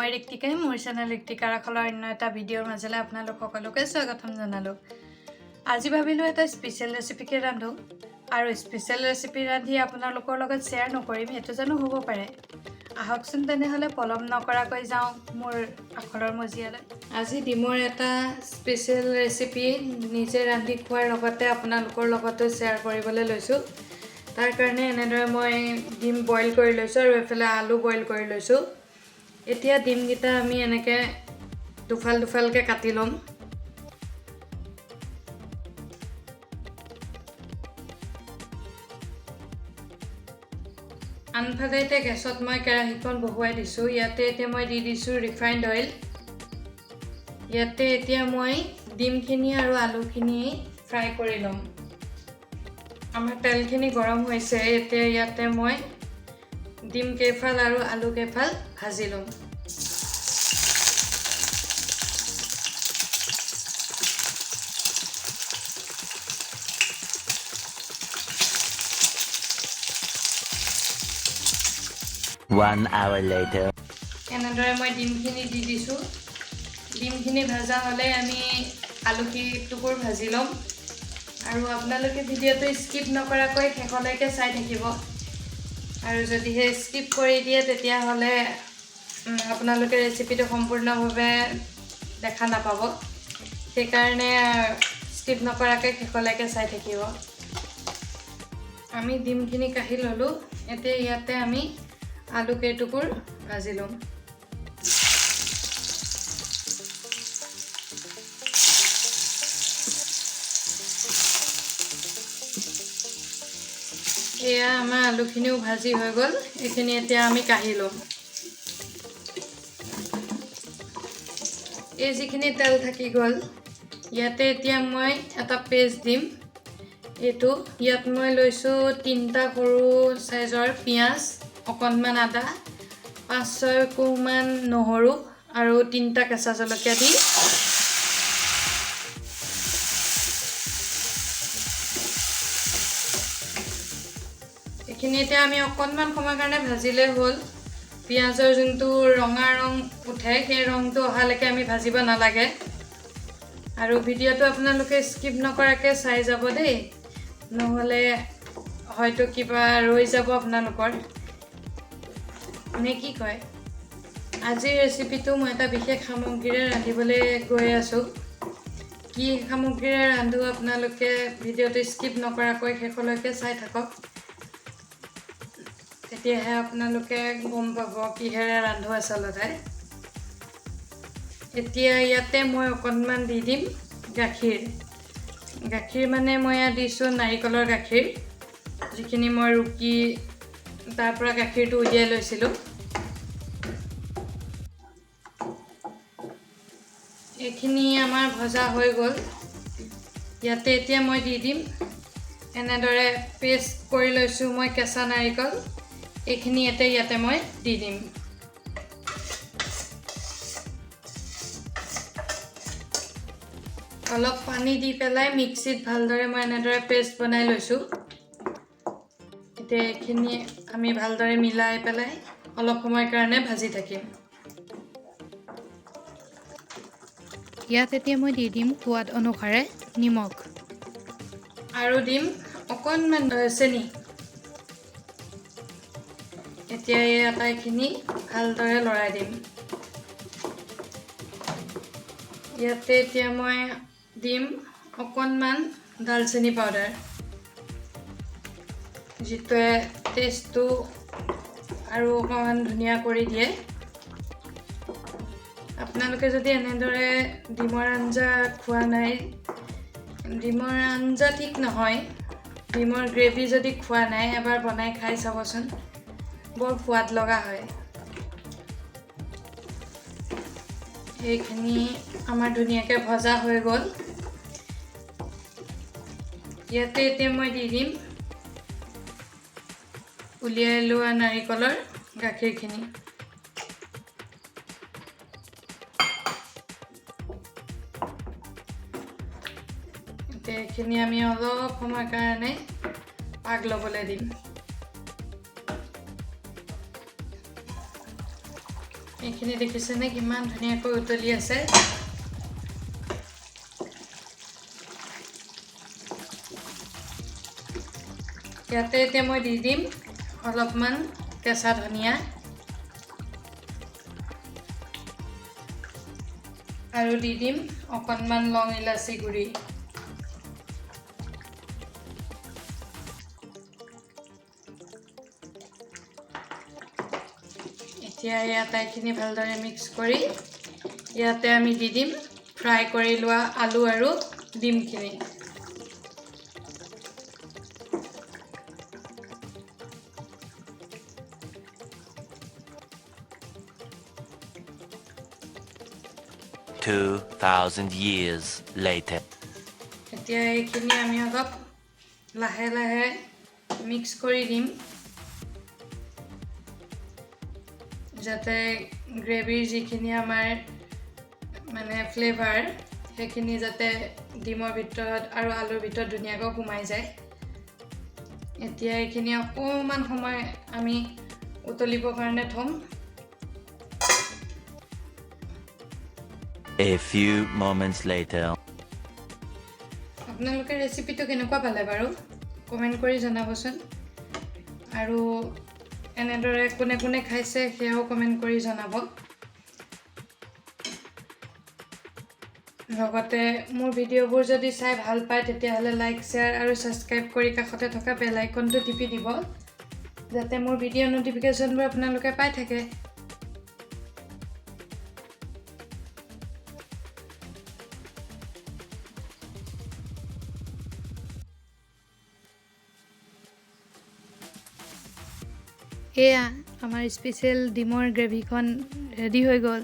মই ৰিক্তিকাই মোৰ চেনেল ৰিক্তিকাৰ খলৰ অন্য এটা ভিডিঅ'ৰ মাজলে আপোনালোক সকলোকে স্বাগতম জনালো। আজি ভাবিলো এটা স্পেশাল ৰেচিপিকে ৰান্ধো আৰু স্পেশাল ৰেচিপি ৰান্ধি আপোনালোকৰ লগত শ্বেয়াৰ নকৰিম হেতু জানো হ'ব পাৰে। আহকচোন তেনেহলে পলম নকৰাকৈ যাওঁ মোৰ আখৰৰ মজিয়ালৈ। আজি ডিমৰ এটা স্পেশাল ৰেচিপি নিজে ৰান্ধি খোৱাৰ লগতে আপোনালোকৰ লগতো শ্বেয়াৰ কৰিবলৈ লৈছো। তাৰ কাৰণে এনেদৰে মই ডিম বইল কৰি লৈছো আৰু এফালে আলু বইল কৰি লৈছো। এতিয়া ডিম গিটা আমি এনেকে দুফাল দুফালকে কাটি লম। আনফালে গেছত মই কেৰাহীখন বহুৱাই দিছো। ইয়াতে এতিয়া মই দি দিছো ৰিফাইন্ড অইল। ইয়াতে এতিয়া মই ডিমখিনি আৰু আলুখিনি ফ্ৰাই কৰি লম। আমাৰ তেলখিনি গৰম হৈছে। এতিয়া ইয়াতে মই ডিম কেফাল আৰু আলু কেফাল ভাজি লম। One hour later. এনেদৰে মই ডিমখিনি দি দিছো। ডিমখিনি ভাজা হলে আমি আলুকি টুকুৰ ভাজি লম আৰু আপোনালোকে ভিডিঅ'টো স্কিপ নকৰাকৈ শেষলৈকে চাই থাকিব। আৰু যদি হে স্কিপ কৰি দিয়ে তেতিয়া হলে আপোনালোকে ৰেচিপিটো সম্পূৰ্ণভাৱে দেখা নাপাব। সেইকাৰণে স্কিপ নকৰাকৈ শেষলৈকে চাই থাকিব। আমি ডিমখিনি কাঢ়ি ললো। এতিয়া ইয়াতে আমি আলু কেইটুকুৰ ভাজি লম। এয়া আমাৰ আলুখিনিও ভাজি হৈ গ'ল। এইখিনি এতিয়া আমি কাঢ়ি লম। এই যিখিনি তেল থাকি গ'ল ইয়াতে এতিয়া মই এটা পেষ্ট দিম। এইটো ইয়াত মই লৈছো 3টা সৰু সাইজৰ পিয়াজ, অকণমান আদা, 5-6 কোহমান নহৰু আৰু 3টা কেঁচা জলকীয়া দি এইখিনি এতিয়া আমি অকণমান সময় কাৰণে ভাজিলে হ'ল। পিয়াজৰ যোনটো ৰঙা ৰং উঠে সেই ৰংটো অহালৈকে আমি ভাজিব নালাগে। আৰু ভিডিঅ'টো আপোনালোকে স্কিপ নকৰাকৈ চাই যাব দেই, নহ'লে হয়তো কিবা ৰৈ যাব আপোনালোকৰ। নে কি কয়? আজিৰ ৰেচিপিটো মই এটা বিশেষ সামগ্ৰীৰে ৰান্ধিবলৈ গৈ আছো। কি সামগ্ৰীৰে ৰান্ধো আপোনালোকে ভিডিঅ'টো স্কিপ নকৰাকৈ শেষলৈকে চাই থাকক। তেতিয়াহে আপোনালোকে গম পাব কিহেৰে ৰান্ধো আচলতে। এতিয়া ইয়াতে মই অকণমান দি দিম গাখীৰ। গাখীৰ মানে মই দিছো নাৰিকলৰ গাখীৰ, যিখিনি মই ৰুকি তাৰ পৰা গাখীৰটো উলিয়াই লৈছিলো। এইখিনি আমাৰ ভজা হৈ গ'ল। ইয়াতে এতিয়া মই দি দিম এনেদৰে পেষ্ট কৰি লৈছো মই কেঁচা নাৰিকল। এইখিনি ইয়াতে মই দি দিম। অলপ পানী দি পেলাই মিক্সিত ভালদৰে মই এনেদৰে পেষ্ট বনাই লৈছো। এতিয়া এইখিনি আমি ভালদৰে মিলাই পেলাই অলপ সময়ৰ কাৰণে ভাজি থাকিম। ইয়াত এতিয়া মই দি দিম সোৱাদ অনুসাৰে নিমখ আৰু দিম অকণমান চেনি। এতিয়া এই আটাইখিনি ভালদৰে লৰাই দিম। ইয়াতে এতিয়া মই দিম অকণমান দালচেনি পাউডাৰ, যিটোৱে টেষ্টটো আৰু অকণমান ধুনীয়া কৰি দিয়ে। আপোনালোকে যদি এনেদৰে ডিমৰ আঞ্জা খোৱা নাই, ডিমৰ আঞ্জা ঠিক নহয়, ডিমৰ গ্ৰেভি যদি খোৱা নাই এবাৰ বনাই খাই চাবচোন, বৰ সোৱাদ লগা হয়। এইখিনি আমাৰ ধুনীয়াকৈ ভজা হৈ গ'ল। ইয়াতে এতিয়া মই দি দিম উলিয়াই লোৱা নাৰিকলৰ গাখীৰখিনি। এইখিনি আমি অলপ সময় কাৰণে পাক ল'বলৈ দিম। এইখিনি দেখিছেনে কিমান ধুনীয়াকৈ উতলি আছে ইয়াতে এতিয়া মই দি দিম অলপমান কেঁচা ধনিয়া আৰু দি দিম অকণমান লং ইলাচি গুড়ি এতিয়া ইয়াত এইখিনি ভালদৰে মিক্স কৰি ইয়াতে আমি দি দিম ফ্ৰাই কৰি লোৱা আলু আৰু ডিমখিনি $2,000 years later. এতিয়া এইখিনি আমি অলপ লাহে লাহে মিক্স কৰি দিম যাতে গ্ৰেভিৰ যিখিনি আমাৰ মানে ফ্লেভাৰ সেইখিনি যাতে ডিমৰ ভিতৰত আৰু আলুৰ ভিতৰত ধুনীয়াকৈ সোমাই যায় এতিয়া এইখিনি অকণমান সময় আমি উতলিবৰ কাৰণে থম A few moments later. আপোনালোকে ৰেচিপিটো কেনেকুৱা পালে বাৰু কমেন্ট কৰি জনাবচোন আৰু এনেদৰে কোনে কোনে খাইছে সেয়াও কমেন্ট কৰি জনাব লগতে মোৰ ভিডিঅ'বোৰ যদি চাই ভাল পায় তেতিয়াহ'লে লাইক শ্বেয়াৰ আৰু সাবস্ক্ৰাইব কৰি কাষতে থকা বেল আইকনটো টিপি দিব যাতে মোৰ ভিডিঅ' নটিফিকেশ্যনবোৰ আপোনালোকে পাই থাকে এয়া আমাৰ স্পেচিয়েল ডিমৰ গ্ৰেভিখন ৰেডি হৈ গ'ল